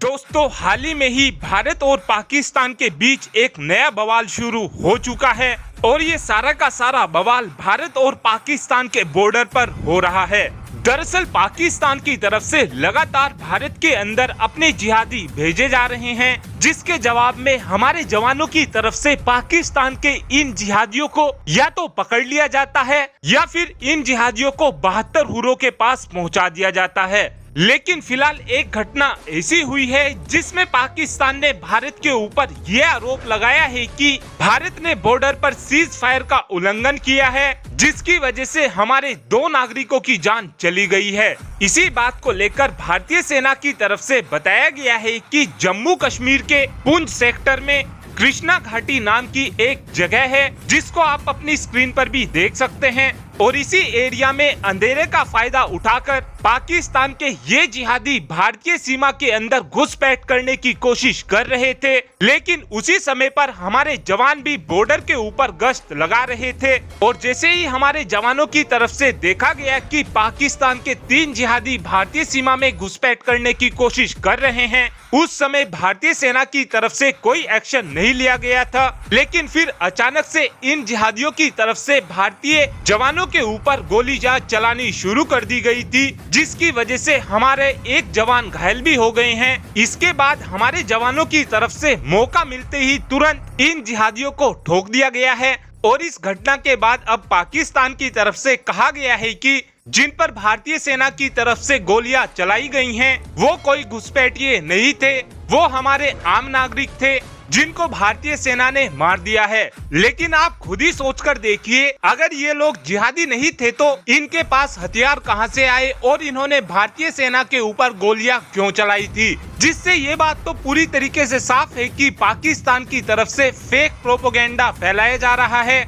दोस्तों, हाल ही में ही भारत और पाकिस्तान के बीच एक नया बवाल शुरू हो चुका है और ये सारा का सारा बवाल भारत और पाकिस्तान के बॉर्डर पर हो रहा है। दरअसल पाकिस्तान की तरफ से लगातार भारत के अंदर अपने जिहादी भेजे जा रहे हैं, जिसके जवाब में हमारे जवानों की तरफ से पाकिस्तान के इन जिहादियों को या तो पकड़ लिया जाता है या फिर इन जिहादियों को 72 हुरों के पास पहुंचा दिया जाता है। लेकिन फिलहाल एक घटना ऐसी हुई है जिसमें पाकिस्तान ने भारत के ऊपर यह आरोप लगाया है कि भारत ने बॉर्डर पर सीज फायर का उल्लंघन किया है, जिसकी वजह से हमारे 2 नागरिकों की जान चली गई है। इसी बात को लेकर भारतीय सेना की तरफ से बताया गया है कि जम्मू कश्मीर के पुंछ सेक्टर में कृष्णा घाटी नाम की एक जगह है, जिसको आप अपनी स्क्रीन पर भी देख सकते हैं, और इसी एरिया में अंधेरे का फायदा उठाकर पाकिस्तान के ये जिहादी भारतीय सीमा के अंदर घुसपैठ करने की कोशिश कर रहे थे। लेकिन उसी समय पर हमारे जवान भी बॉर्डर के ऊपर गश्त लगा रहे थे और जैसे ही हमारे जवानों की तरफ से देखा गया कि पाकिस्तान के 3 जिहादी भारतीय सीमा में घुसपैठ करने की कोशिश कर रहे हैं, उस समय भारतीय सेना की तरफ से कोई एक्शन नहीं लिया गया था। लेकिन फिर अचानक से इन जिहादियों की तरफ से भारतीय जवानों के ऊपर गोली चलानी शुरू कर दी गई थी, जिसकी वजह से हमारे एक जवान घायल भी हो गए हैं। इसके बाद हमारे जवानों की तरफ से मौका मिलते ही तुरंत इन जिहादियों को ठोक दिया गया है और इस घटना के बाद अब पाकिस्तान की तरफ से कहा गया है कि जिन पर भारतीय सेना की तरफ से गोलियां चलाई गई हैं, वो कोई घुसपैठिए नहीं थे, वो हमारे आम नागरिक थे जिनको भारतीय सेना ने मार दिया है। लेकिन आप खुद ही सोचकर देखिए, अगर ये लोग जिहादी नहीं थे तो इनके पास हथियार कहां से आए और इन्होंने भारतीय सेना के ऊपर गोलियां क्यों चलाई थी, जिससे ये बात तो पूरी तरीके से साफ है कि पाकिस्तान की तरफ से फेक प्रोपेगेंडा फैलाया जा रहा है